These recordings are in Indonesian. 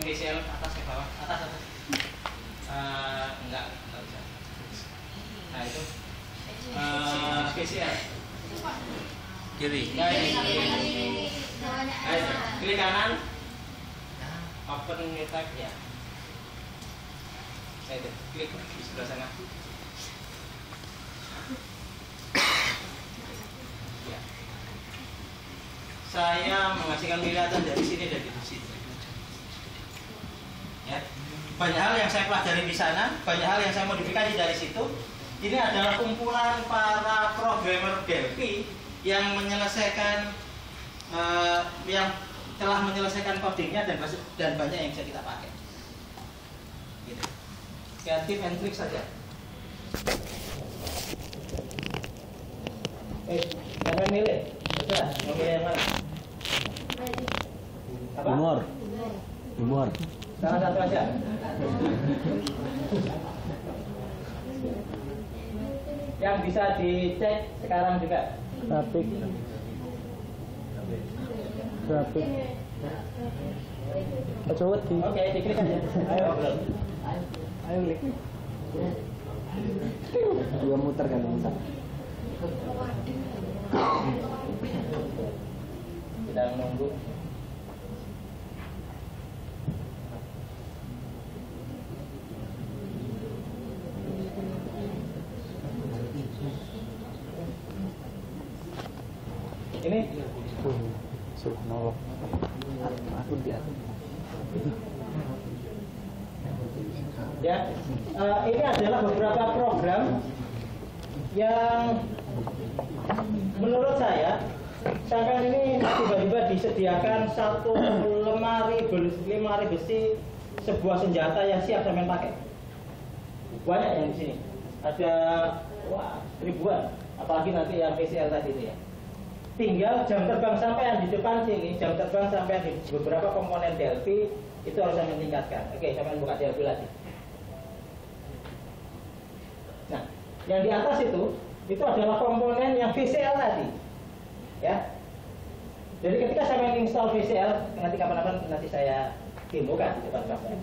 PCL atas ke bawah, atas. Enggak usah. Nah itu PCL kiri. Ya ini. Klik kanan. Open new tab ya. Saya itu klik di sebelah sana. Ya. Saya mengasihkan kelihatan dari sini dan dari sini. Ya. Banyak hal yang saya pelajari di sana, banyak hal yang saya modifikasi dari situ. Ini adalah kumpulan para programmer Delphi yang menyelesaikan yang telah menyelesaikan codingnya dan banyak yang bisa kita pakai. Gitu. Kreatif and klik saja. Jangan milih. Sudah, mau milih yang mana? Apa? Umur. Salah satu aja. Yang bisa dicek sekarang juga. Grafik. Coba di. Oke, diklik aja. Ayo, belum. Ayo klik. Dia muter kan muter. Kita menunggu. Ini Suruh nolok. Aku dia. ya, ini adalah beberapa program yang menurut saya sekarang ini tiba-tiba disediakan satu lemari besi sebuah senjata yang siap sampean pakai. Banyak yang di sini. Ada ribuan, apalagi nanti yang PCL tadi itu ya. Tinggal jam terbang sampean di depan sini, jam terbang sampean di beberapa komponen Delphi itu harus saya tingkatkan. Oke, sampean buka Delphi lagi. Nah, yang di atas itu adalah komponen yang VCL tadi, ya. Jadi ketika saya install VCL, nanti kapan-kapan nanti saya timbukan di depan sampean.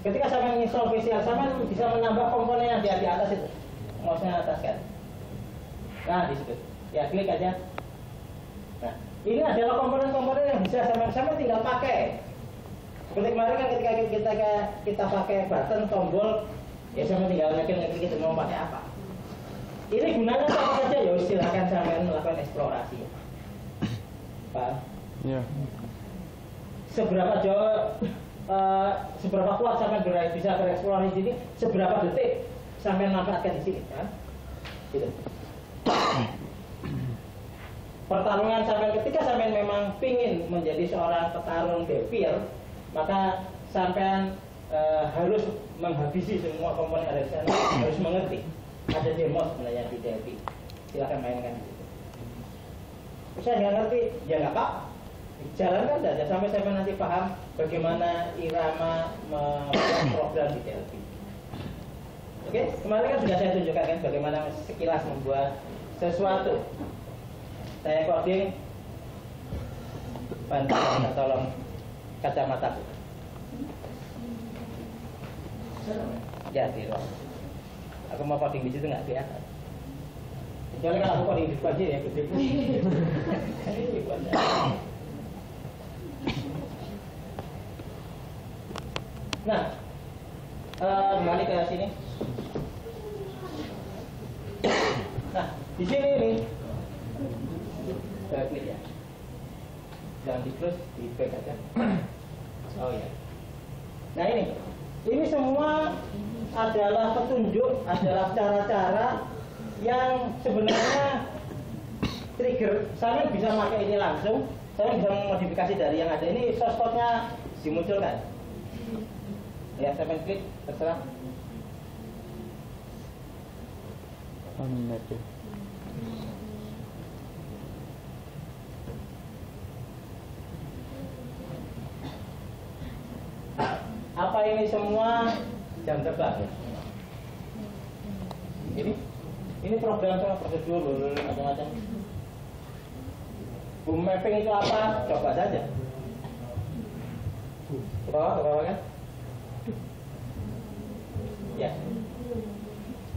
Ketika saya install VCL, sampean bisa menambah komponen yang di atas itu. Mouse-nya atas kan. Nah, di situ. Ya, klik aja. Nah, ini adalah komponen-komponen yang bisa sama-sama tinggal pakai. Seperti kemarin kan ketika kita pakai button, tombol, ya sama tinggal ngeklik kita mau pakai apa. Ini gunanya apa saja? Ya silakan sampean melakukan eksplorasi. Pak. Iya. Seberapa jauh, seberapa kuat sampean bisa bereksplorasi di sini? Seberapa detik sampean manfaatkan di sini, kan? Gitu. Pertarungan sampean ketika sampean memang pingin menjadi seorang petarung Delphi, maka sampean harus menghabisi semua komponen yang ada di sana, harus mengerti. Ada demo sebenarnya di Delphi. Silakan mainkan di situ. Saya nggak ngerti, ya nggak apa. Jalankan saja sampai sampean nanti paham bagaimana irama membuat program di Delphi. Oke, kemarin kan sudah saya tunjukkan kan bagaimana sekilas membuat sesuatu. Saya coding, bantu minta tolong kacamata. Ya, di ruang. Aku mau coding di situ nggak kelihatan. Kecuali kalau aku coding di depan sini ya gede. Nah, kembali ke sini. Nah, di sini nih. Klik ya, jangan di close, di back aja. Oh ya. Nah ini semua adalah petunjuk, adalah cara-cara yang sebenarnya trigger. Saya bisa pakai ini langsung, saya bisa memodifikasi dari yang ada. Ini source code-nya dimunculkan. Ya, saya klik, terserah. Apa ini semua jam terbang? Ini program sama prosedur macam-macam. Boom mapping itu apa? Coba saja. Ke bawah kan? Ya.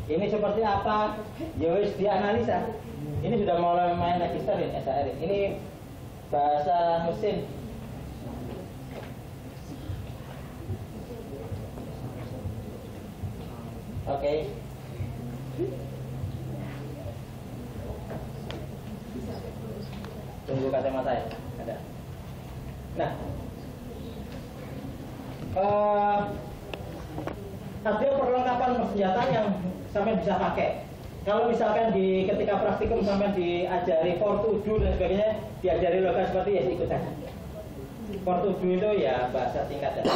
Ini seperti apa? Ya wis dianalisa. Ini sudah mulai main register ini SAR. Ini bahasa mesin. Oke. Tunggu kacamata ya. Ada. Nah, ada perlengkapan persenjataan yang sampai bisa pakai. Kalau misalkan di ketika praktikum sampai diajari fortudu dan sebagainya, diajari logika seperti ya ikut saja. Fortudu itu ya bahasa singkat saja.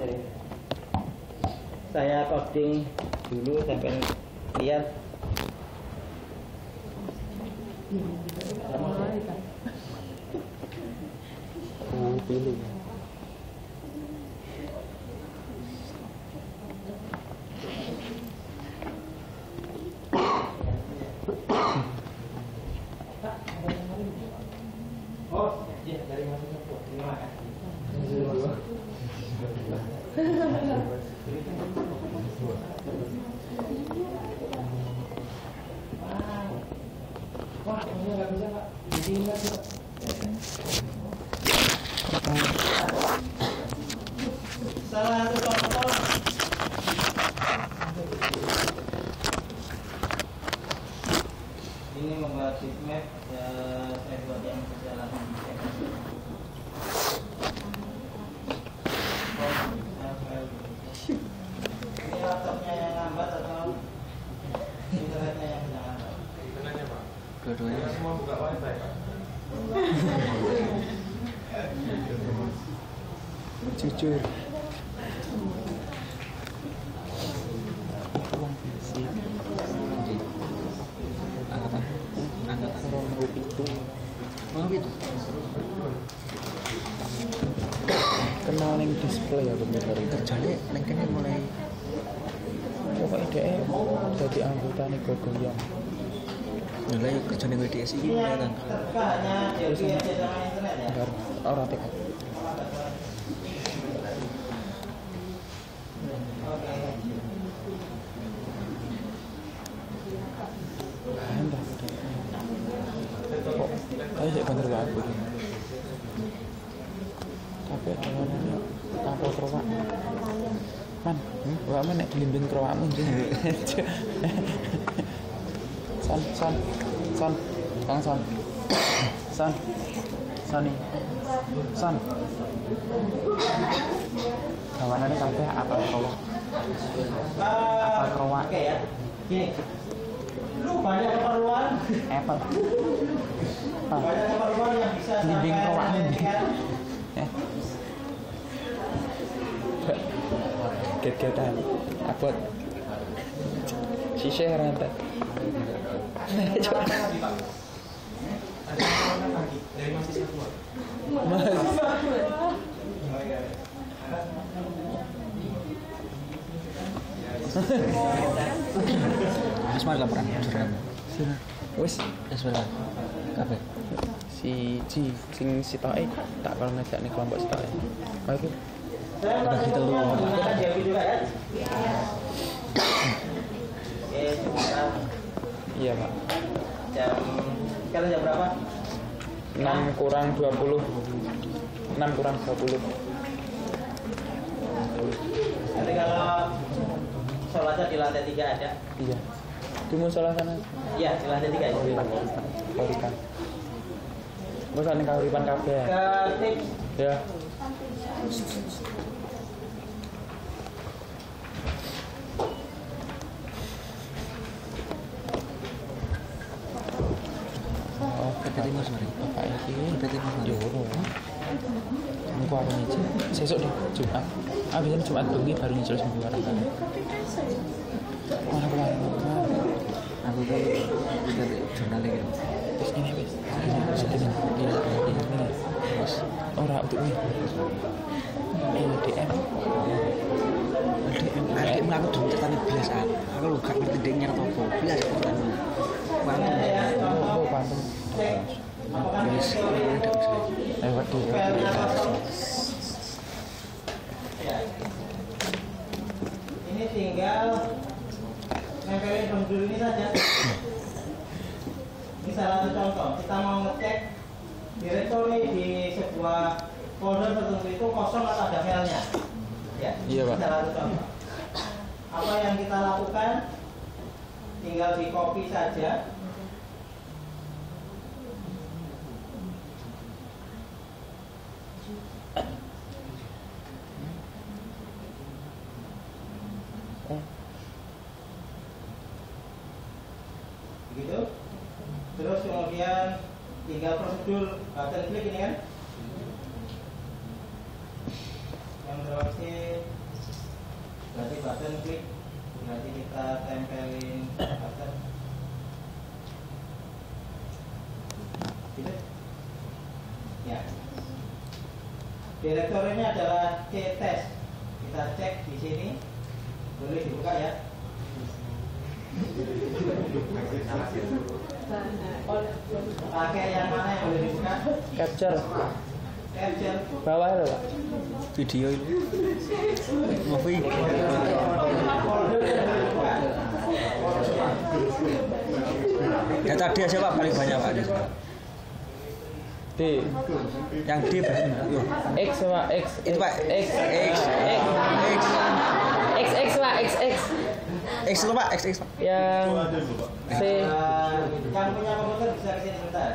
Jadi saya coding dulu sampai lihat. Pilih. Oh, iya dari masuknya buat terima kasih. Wah, ini nggak bisa Pak. Ditinggal Pak. Salah satu contoh. Ini membuat sheetmap ya, saya buat yang perjalanan di ini laptopnya yang lambat atau internetnya yang sedang lambat? Internetnya Pak. Dua-duanya. Semua buka wifi Pak. Jujur. Uang fisik. Angkatan. Orang itu. Kenal ning display ya bener. Kerjane ning kene mulai pokoknya dia dadi anggota nih gogoyang. Nilai kerjane WDS iki Ini kan. hanya Delphi aja sama internet ya? Enggak ora tekad. Oke. Entah. Kok ayo sik bener wae aku. Tapi awalnya apa kerowak? Man, wak men nek blimbing kerowakmu njing. Son. Kang Son. Soni. Son. Kawanane kabeh apa kerowak? Apa kerowak? Oke ya. Gini. Lu banyak keperluan. Apple. Banyak keperluan yang bisa Blimbing sampai kerowak nih. dengan Get-getan. Abot. Sisih rantai. Dari mahasiswa tua. Mas. Mas mari laporan jurnal. Sini. Wis, Wis berapa? Kabeh. si sing sitoke tak kalau ngajak nih kelompok sitoke. Kau itu Udah gitu lu. juga ya. Oke, sekarang iya pak. sekarang jam berapa? 6 kurang 20. 6 kurang 20. Nanti kalau sholatnya di lantai 3 ada. Iya. Di musola sana. Iya, di lantai 3 Kauripan. ada. Kauripan. Gue soalnya kauripan kabeh. Ke tips. Ya. Oh, PT Timur mari. Bapak iki PT Timur mari. Joro. Engko aku nyicil. Sesuk deh Jumat. Biasanya Jumat bengi baru nyicil seminggu orang kan. Mana pelan. Aku ki dari jurnal iki. Terus ini wis. Sedih. Iya, ini. Wis. Ora untuk ini. DM. Adik mlaku dulu tertani belas ah. Aku lu gak ngerti dia nyerap apa. Belas tertani. Kuantum. Oh, kuantum. Apakah Guys, teori ini itu tidak bisa lewat di failnya kosong? Ya. Ini tinggal nempelin penduduk ini saja. Ini salah satu contoh. Kita mau ngecek direktori di sebuah folder tertentu itu kosong atau ada filenya. Ya. Iya, Pak. Ini salah satu contoh. Apa yang kita lakukan? Tinggal di copy saja. Begitu. Terus kemudian tinggal prosedur button klik ini kan. Yang berarti button klik. Nanti kita tempelin button. Gitu. Ya. Direktorinya adalah C-test. Kita cek di sini. Boleh dibuka ya. Pakai yang mana yang boleh dibuka? Capture Capture. bawah itu, Pak. Video itu. Movie. Ya tadi aja Pak paling banyak Pak. D. Yang D berarti X Pak, X. Itu Pak, X. X itu Pak, X. Yang C. Yang punya komputer bisa kesini sebentar.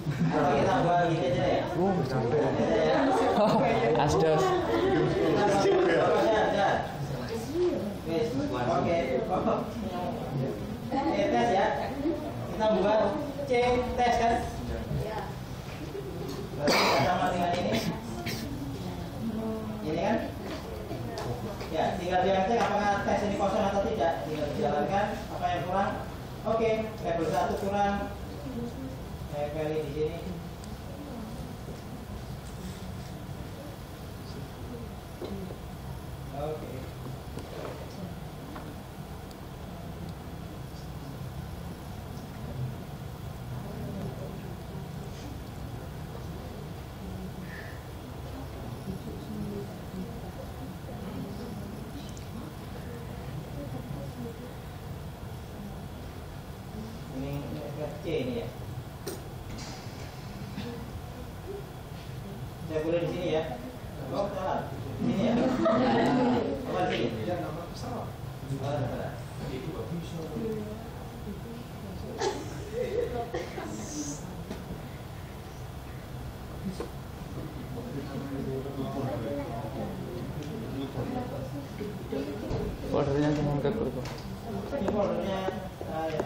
Atau kita buat gini aja ya. Oh, asdos. Oke. C-test ya. Kita buat C-test kan. Berarti sama dengan ini. Ini kan. Ya, tinggal dia cek apakah tes ini kosong atau tidak. Tinggal dijalankan. Apa yang kurang? Oke, label 1 kurang. Saya pilih di sini. Oke. Ini C ini ya. Saya boleh di sini ya. Oh, salah. Di sini ya. Apa di sini? Oh, salah. Foldernya cuma ke grup. Ini foldernya ya.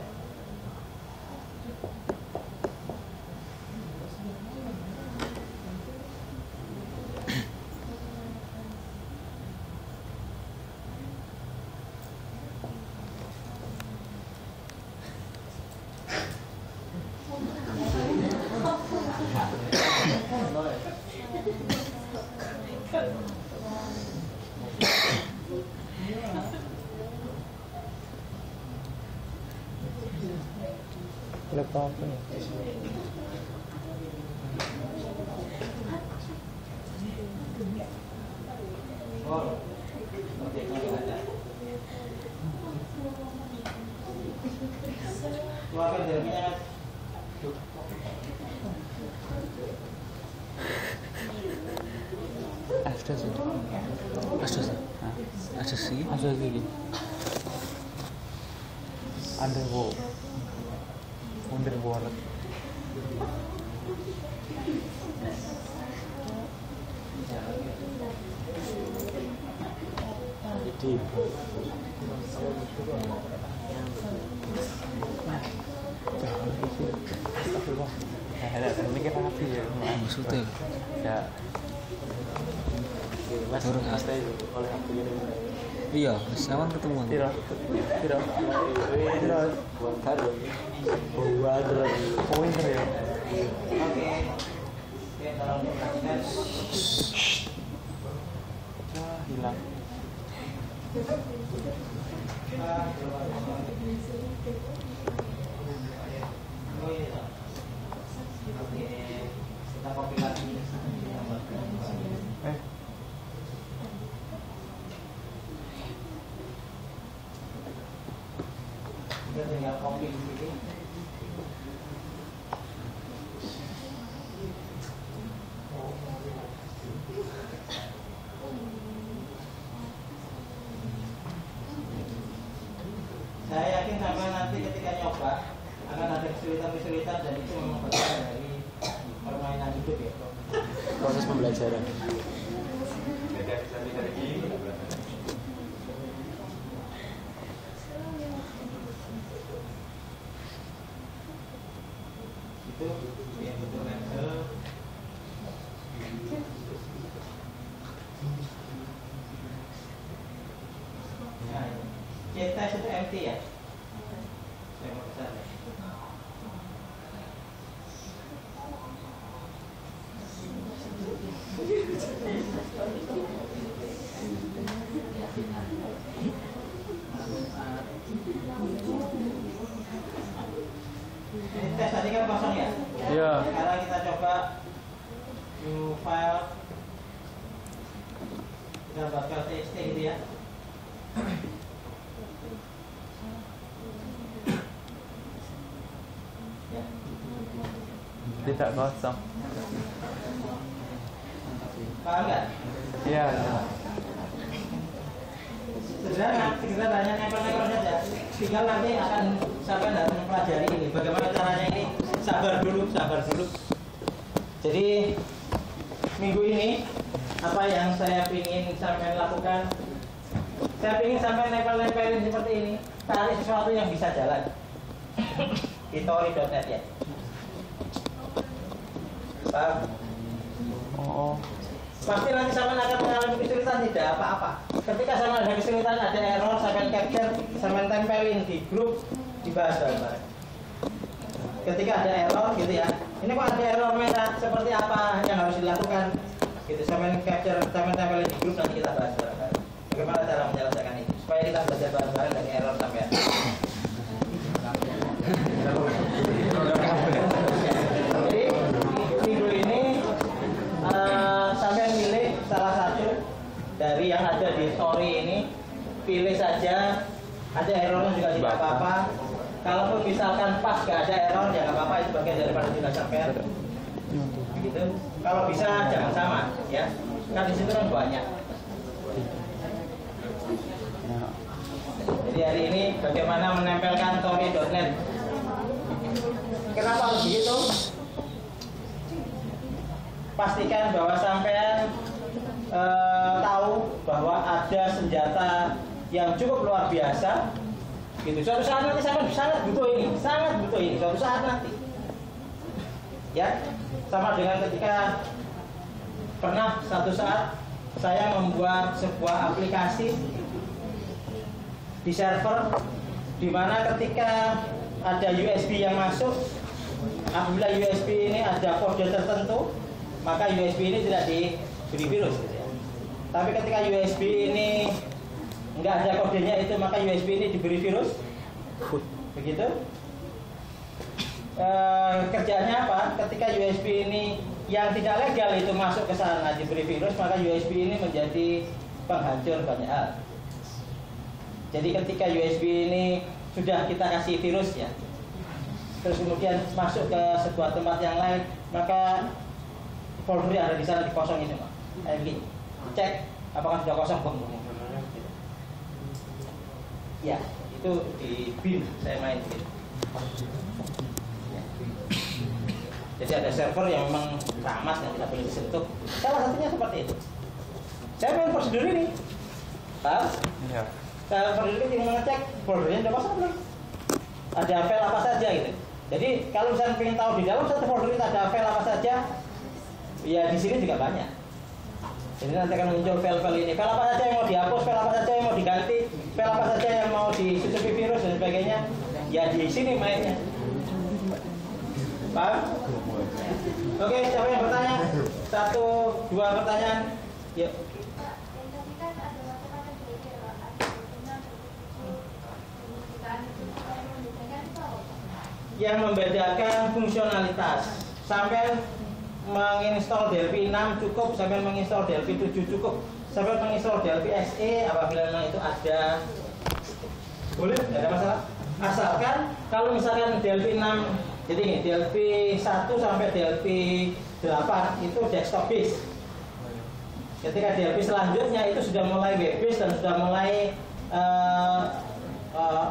Laptop apa ya? Oh. Oke, ada. Keluarkan dari minyak. Asdos itu. Asdos sih. Underworld. Jadi ini kita ngapain ya? Maksudnya ya Mas oleh aku ini. Iya, sama ketemu. Tidak. Baru. Pointer ya. Oke. Oke, tolong diperhatikan. Hilang. Oh iya. Kita copy lagi. Kita tinggal copy di sini. Saya yakin sampai nanti ketika nyoba akan ada kesulitan-kesulitan dan itu memang bagian dari permainan hidup ya. Proses pembelajaran. Itu yang betul level. Nah, C-test itu empty ya. Saya mau pesan ya. Ini tes tadi kan kosong ya? Iya. Sekarang kita coba new file. Kita buat file txt gitu ya. Ya. Tidak kosong. Paham nggak? Iya. Sederhana hanya nempel-nempel saja. Tinggal nanti akan sampai harus mempelajari ini. Bagaimana caranya ini? Sabar dulu. Jadi minggu ini apa yang saya ingin sampai lakukan? Saya ingin sampai nempel-nempelin seperti ini. Cari sesuatu yang bisa jalan. Di tori.net ya. Paham? Oh. Pasti nanti sama akan mengalami kesulitan, tidak apa-apa. Ketika sama ada kesulitan, ada error, sampai capture, sampai tempelin di grup, dibahas bareng-bareng. Ketika ada error gitu ya, ini kok ada error merah, seperti apa yang harus dilakukan, gitu. Sampai capture, sampai tempelin di grup, nanti kita bahas bareng-bareng. Bagaimana cara menyelesaikan ini, supaya kita belajar bareng-bareng dari error sampai ada. Jadi minggu ini sampai milih salah satu dari yang ada di story ini, pilih saja. Ada errornya juga tidak apa-apa. Kalaupun misalkan pas gak ada error ya nggak apa-apa, itu bagian daripada tugas sampean. Begitu. Kalau bisa jangan sama, ya. Kan di situ kan banyak. Jadi hari ini bagaimana menempelkan tori.net. Kenapa harus begitu? Pastikan bahwa sampean tahu bahwa ada senjata yang cukup luar biasa. Gitu. Suatu saat nanti sampean sangat butuh ini, suatu saat nanti. Ya, sama dengan ketika pernah satu saat saya membuat sebuah aplikasi di server, di mana ketika ada USB yang masuk, apabila USB ini ada kode tertentu, maka USB ini tidak diberi virus gitu ya. Tapi ketika USB ini nggak ada kodenya itu, maka USB ini diberi virus. Begitu. Kerjanya apa? Ketika USB ini yang tidak legal itu masuk ke sana diberi virus, maka USB ini menjadi penghancur banyak hal. Jadi ketika USB ini sudah kita kasih virus ya, terus kemudian masuk ke sebuah tempat yang lain, maka folder yang ada di sana dikosongin semua. Kayak begini. Cek apakah sudah kosong belum. Ya, itu di bin saya main gitu. Ya. Jadi ada server yang memang ramas yang tidak boleh disentuh. Salah satunya seperti itu. Saya main prosedur ini. Tahu? Iya. Saya prosedur ini mengecek foldernya sudah kosong belum. Ada file apa saja gitu. Jadi kalau misalnya ingin tahu di dalam satu folder itu ada file apa saja, ya di sini juga banyak. Jadi nanti akan muncul file-file ini. File apa saja yang mau dihapus, file apa saja yang mau diganti, file apa saja yang mau disusupi virus dan sebagainya. Ya di sini mainnya. Paham? Oke, siapa yang bertanya? 1, 2 pertanyaan. Yuk. Yang membedakan fungsionalitas. Sampai menginstall Delphi 6 cukup, sampai menginstall Delphi 7 cukup, sampai menginstall Delphi SE apabila memang itu ada, boleh, tidak ada masalah. Asalkan kalau misalkan Delphi 6, jadi ini Delphi 1 sampai Delphi 8 itu desktop based. Ketika Delphi selanjutnya itu sudah mulai web based dan sudah mulai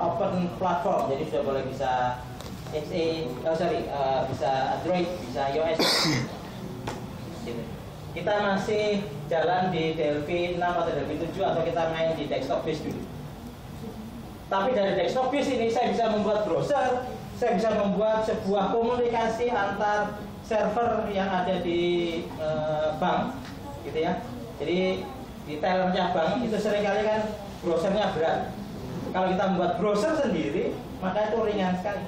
open platform, jadi sudah boleh bisa bisa Android, bisa iOS. Gitu. Kita masih jalan di Delphi 6 atau Delphi 7 atau kita main di desktop base dulu. Tapi dari desktop base ini saya bisa membuat browser, saya bisa membuat sebuah komunikasi antar server yang ada di bank, gitu ya. Jadi di tellernya bank itu seringkali kan browsernya berat. Kalau kita membuat browser sendiri, maka itu ringan sekali.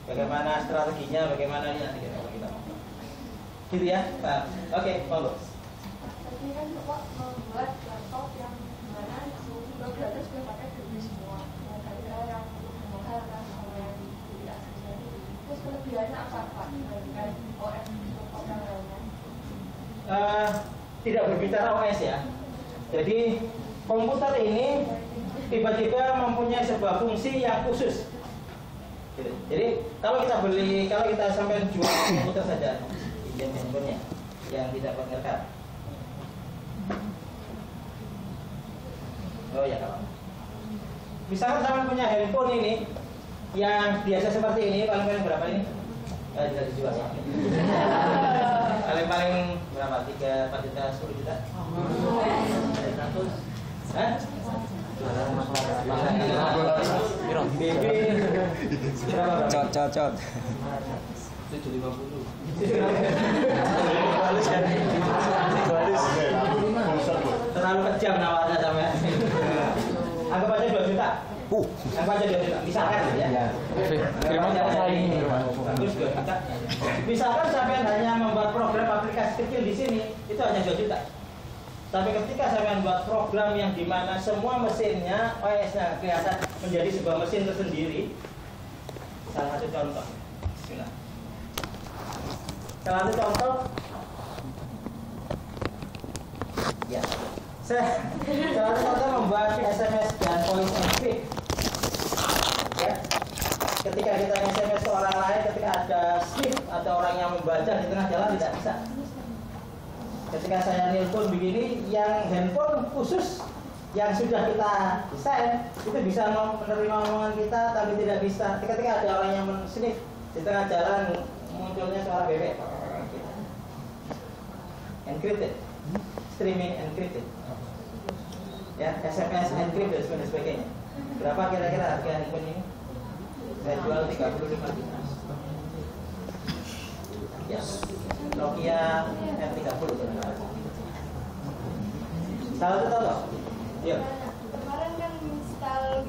Bagaimana strateginya, bagaimana ini nanti kita gitu ya, Pak. Oke, monggo. Tapi kan Bapak membuat laptop yang mana programnya sudah pakai Delphi semua. Ada yang mahal kan, sama yang tidak sesuai. Terus kelebihannya apa Pak dibandingkan OS laptop yang lainnya? Tidak berbicara OS ya. Jadi komputer ini tiba-tiba mempunyai sebuah fungsi yang khusus. Jadi kalau kita sampai jual komputer saja, izin handphonenya yang tidak pengerekam. Oh ya kalau misalkan sampai punya handphone ini yang biasa seperti ini, paling berapa ini? Tidak dijual. Paling berapa? 3, 4 juta, 10 juta? 100? Hah? Cot. 750. Terlalu kejam nawarnya sampai. Anggap aja 2 juta. Anggap aja 2 juta. Misalkan ya. Terima kasih. Bagus 2 juta. Misalkan sampai hanya membuat program aplikasi kecil di sini, itu hanya 2 juta. Tapi ketika saya membuat program yang dimana semua mesinnya, OS-nya kelihatan menjadi sebuah mesin tersendiri. Salah satu contoh. Bismillah. Salah satu contoh. Ya. Salah satu contoh membuat SMS dan voice and speech. Ya. Ketika kita SMS ke orang lain, ketika ada shift atau orang yang membaca di tengah jalan tidak bisa. Ketika saya nelpon begini, yang handphone khusus yang sudah kita desain itu bisa menerima omongan kita, tapi tidak bisa. Ketika ada orang yang men-sniff di tengah jalan munculnya suara bebek, encrypted, streaming encrypted, ya SMS encrypted dan sebagainya. Berapa kira-kira harga handphone ini? Saya jual 35 juta. Ya. Nokia N30. Salah satu contoh. Ya. Kemarin kan install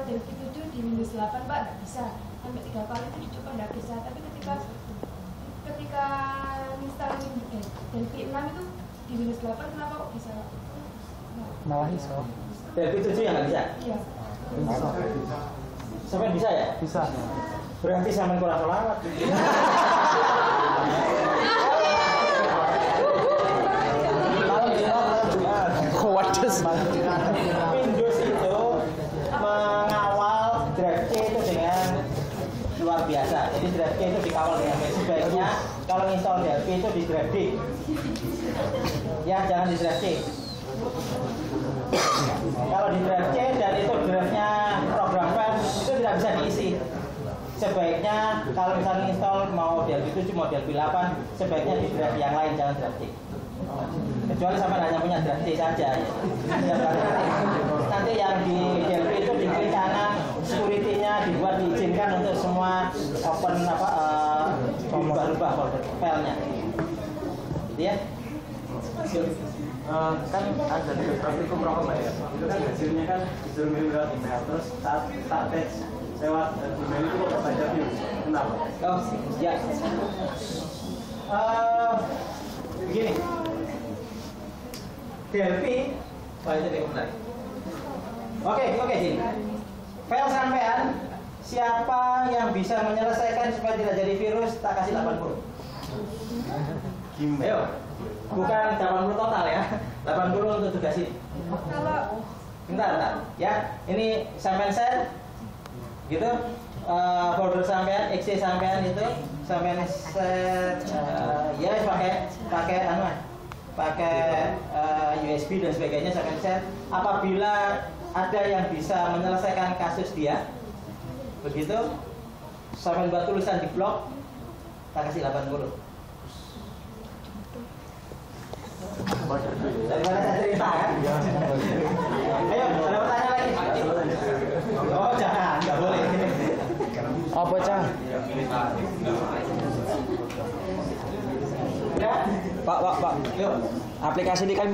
Delphi 7 di Windows 8 Pak nggak bisa. Sampai 3 kali itu dicoba nggak bisa. Tapi ketika install Delphi 6 itu di Windows 8 kenapa kok bisa? Malah iso. Delphi 7 yang nggak bisa. Iya. Bisa. Sampai bisa ya? Bisa. Berarti sampai kurang selawat. Windows itu mengawal drive C itu dengan luar biasa. Jadi drive C itu dikawal dengan baik. Sebaiknya kalau install Delphi itu di drive D. Ya, jangan di drive C. Kalau di drive C dan itu drive-nya program file itu tidak bisa diisi. Sebaiknya kalau misalnya install mau Delphi 7 mau Delphi 8, sebaiknya di drive yang lain, jangan drive C. Kecuali sampai hanya punya drive C saja. Nanti yang di Delphi itu di klik kanan, security-nya dibuat diizinkan untuk semua open berubah-ubah folder filenya. Gitu ya. Kan ada di praktikum rokok ya. Itu kan hasilnya kan disuruh ngirim lewat email, terus saat tes lewat email itu kok baca virus. Kenapa? Oh, ya. Begini. Delphi, itu dia mulai. Oke, sini. File sampean, siapa yang bisa menyelesaikan supaya tidak jadi virus, tak kasih 80. Ayo, bukan 80 total ya, 80 untuk tugas ini. Kalau Bentar, ya. Ini sampean set, gitu. Folder sampean, exe sampean itu, sampean set, ya pakai USB dan sebagainya sampean set. Apabila ada yang bisa menyelesaikan kasus dia, begitu, sampean buat tulisan di blog, tak kasih 80. Daripada saya cerita kan? Ayo, ada pertanyaan lagi? Oh jangan, nggak boleh. Apa Cah? Pak. Yuk. Aplikasi ini kan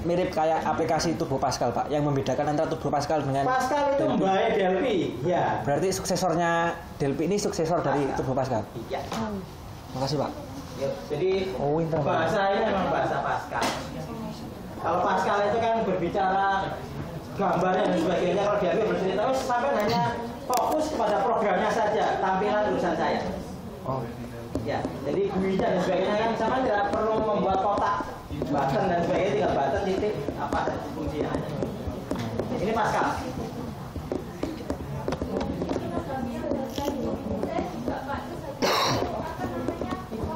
mirip kayak aplikasi Turbo Pascal Pak, yang membedakan antara Turbo Pascal dengan Pascal itu membaik Delphi, ya. Berarti suksesornya Delphi ini suksesor dari Turbo Pascal. Iya. Makasih Pak. Yuk, jadi Pintar, Pak. bahasa ini memang bahasa Pascal. Kalau Pascal itu kan berbicara gambarnya dan sebagainya. Kalau Delphi bercerita, sampai hanya fokus kepada programnya saja, tampilan urusan saya. Oh. Ya, jadi GUI dan sebagainya kan sama tidak perlu membuat kotak, button dan sebagainya, tinggal button titik apa fungsinya aja. Ini Pascal.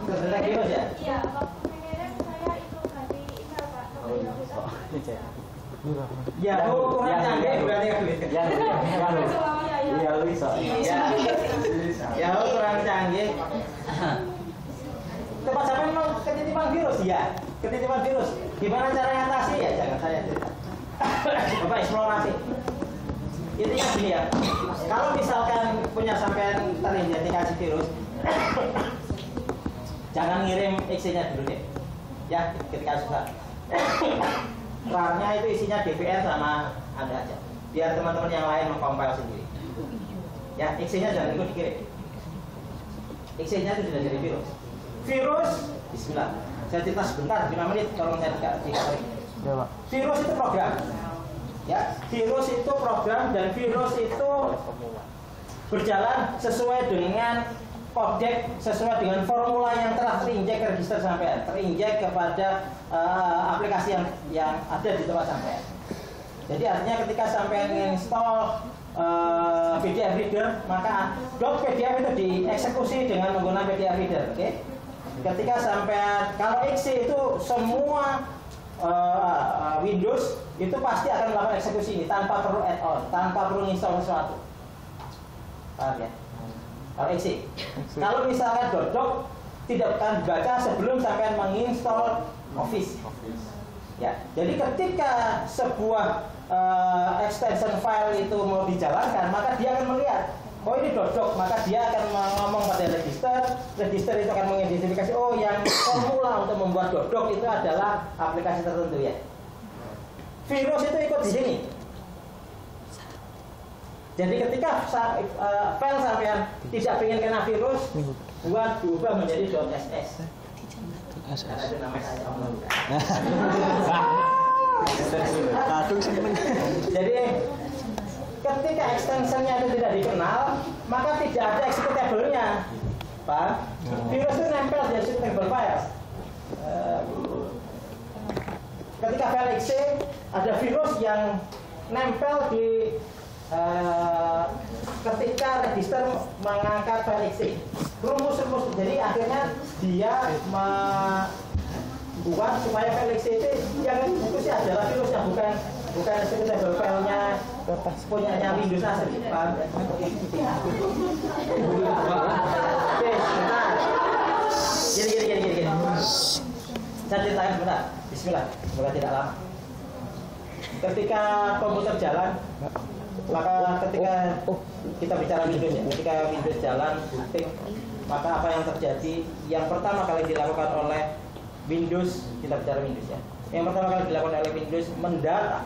Kebetulan virus ya? iya, waktu pengirim saya itu ganti email Pak. Ya, kurang canggih berarti ya. Iya, bisa. Ya, kurang canggih. Tempat sampai memang ketitipan virus ya, ketitipan virus. Gimana cara ngatasi ya? Jangan saya cerita. Bapak eksplorasi. Intinya gini ya, kalau misalkan punya sampean terinfeksi virus, jangan ngirim exe-nya dulu deh. Ya, ketika susah. RAM-nya itu isinya DVR sama Anda aja. Biar teman-teman yang lain mengcompile sendiri. Ya, exe-nya jangan ikut dikirim. Exe-nya itu sudah jadi virus. Virus, bismillah. Saya cerita sebentar, 5 menit, tolong saya dikatakan. Ya Pak. Virus itu program. Ya, virus itu program dan virus itu berjalan sesuai dengan kodek, sesuai dengan formula yang telah terinjek ke register sampean, terinjek kepada aplikasi yang ada di tempat sampean. Jadi artinya ketika sampean install PDF reader, maka .pdf itu dieksekusi dengan menggunakan PDF reader, oke? Ketika sampean, kalau exe itu semua Windows itu pasti akan melakukan eksekusi ini tanpa perlu add-on, tanpa perlu install sesuatu. Paham ya? Kalau exe. Kalau misalkan doc tidak akan dibaca sebelum sampean menginstal Office. Ya, jadi ketika sebuah extension file itu mau dijalankan, maka dia akan melihat, oh ini doc, maka dia akan ngomong pada register itu akan mengidentifikasi, oh yang formula untuk membuat doc itu adalah aplikasi tertentu ya. Virus itu ikut di sini. Jadi ketika file sampean tidak ingin kena virus, diubah menjadi .ss. Karena itu namanya saya omong. Jadi ketika extensionnya itu tidak dikenal, maka tidak ada executable-nya. Pak, virus itu nempel di executable file. Ketika file exe ada virus yang nempel di ketika register mengangkat file exe. Rumus-rumus, jadi akhirnya dia membuat supaya file exe itu yang itu adalah virusnya, bukan executable filenya punyanya Windows asli. Paham? Oke, sebentar. Gini. Saya ceritakan sebentar. Bismillah, semoga tidak lama. Ketika komputer jalan, maka ketika kita bicara Windows ya, ketika Windows jalan booting, maka apa yang terjadi? Yang pertama kali dilakukan oleh Windows, kita bicara Windows ya. Yang pertama kali dilakukan oleh Windows mendata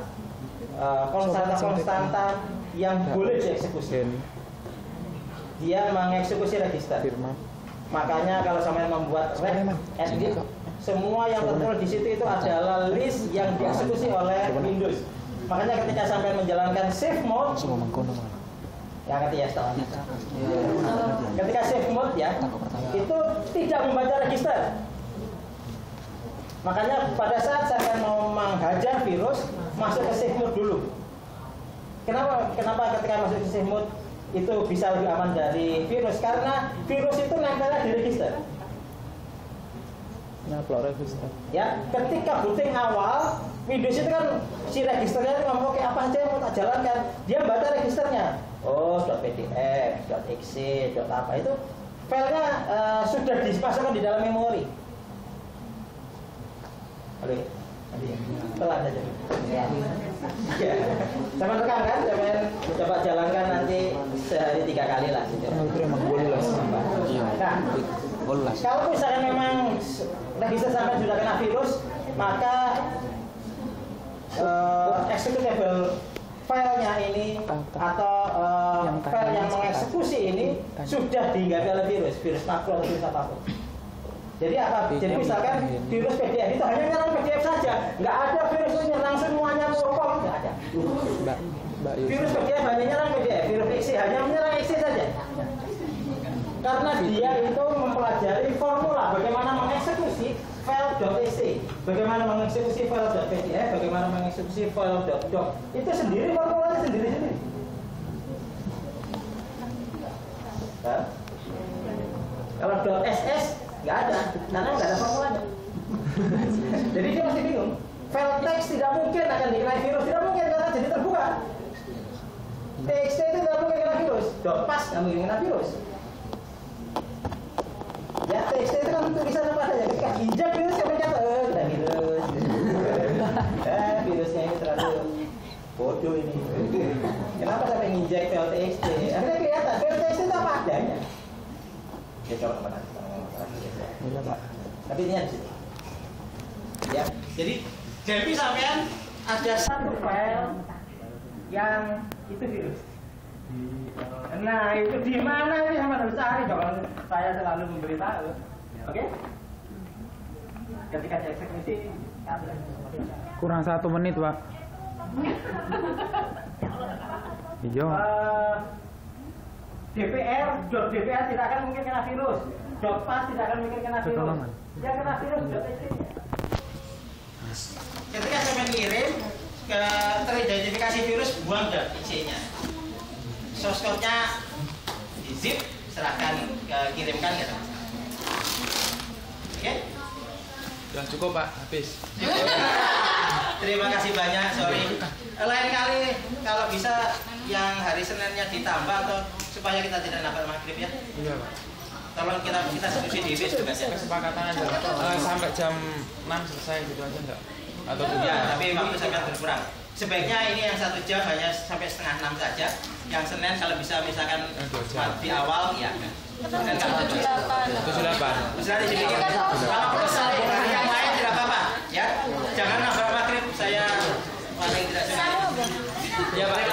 konstanta yang boleh dieksekusi. Dia mengeksekusi register. Makanya kalau sampai membuat edit, semua yang tertulis di situ itu adalah list yang dieksekusi oleh Windows. Makanya ketika sampai menjalankan save mode, Nggak ngerti ya setelahnya. Ketika safe mode ya, itu tidak membaca register. Makanya pada saat saya mau menghajar virus, masuk ke safe mode dulu. Kenapa ketika masuk ke safe mode itu bisa lebih aman dari virus? Karena virus itu nempelnya di register. Nyaplok register. Ya, ketika booting awal, Windows itu kan si registernya ngomong oke apa aja yang mau tak jalankan, dia baca registernya. Oh, .pdf, .exe, apa itu filenya sudah dimasukkan di dalam memori. Oke, nanti telat aja. Ya. Sama rekam kan, coba jalankan nanti sehari 3 kali lah. Emang boleh. Nah, kalau misalnya memang register sampai sudah kena virus, maka executable filenya ini atau file yang mengeksekusi ini sudah dihinggapi oleh virus makro atau virus apapun. Jadi apa? Jadi misalkan virus PDF itu hanya menyerang PDF saja, nggak ada virus itu menyerang semuanya pokok, nggak ada. Virus PDF hanya menyerang PDF, virus exe hanya menyerang exe saja. Karena dia itu mempelajari formula bagaimana mengeksekusi file.exe, bagaimana mengeksekusi file.pdf, bagaimana mengeksekusi file.doc. Itu sendiri formulanya sendiri-sendiri. Nah, kalau .ss nggak ada, karena nggak ada formulanya. Jadi dia masih bingung. File teks tidak mungkin akan dikenai virus, tidak mungkin karena jadi terbuka. TXT itu tidak mungkin kena virus. .pas nggak mungkin kena virus. Ya, TXT itu kan tulisan apa saja. Ketika injak virus, siapa yang kata, kena virus. Virusnya ini terlalu bodoh ini. Kenapa sampai nginjek file TXT? Akhirnya kelihatan, file TXT itu apa adanya. Ya, coba kemana? Iya, Pak. Tapi ini di situ. Ya, jadi sampean ada satu file yang itu virus. Nah, itu di mana ini sama harus cari, jangan saya selalu memberitahu. Oke? Ketika dieksekusi, Kurang 1 menit, Pak. Iya. DPR tidak akan mungkin kena virus. .pas tidak akan mungkin kena virus. Dia kena virus .exe. Ketika saya mengirim ke teridentifikasi virus, buang .exe-nya. Source code-nya di zip, serahkan, kirimkan gitu. Oke? Sudah cukup Pak, habis. Terima kasih banyak, sorry. Lain kali kalau bisa yang hari Seninnya ditambah atau supaya kita tidak nafas maghrib ya. Iya Pak. Tolong kita diskusi di bis juga ya. Kesepakatan aja. Sampai jam 6 selesai gitu aja enggak? Atau ya, tapi waktu sangat berkurang. Sebaiknya ini yang 1 jam hanya sampai setengah 6 saja. Yang Senin kalau bisa misalkan di awal ya. Senin kalau 78. Bisa dibikin. Kalau perlu hari yang lain tidak apa-apa ya. Jangan nafas maghrib, saya paling tidak suka. Ya Pak.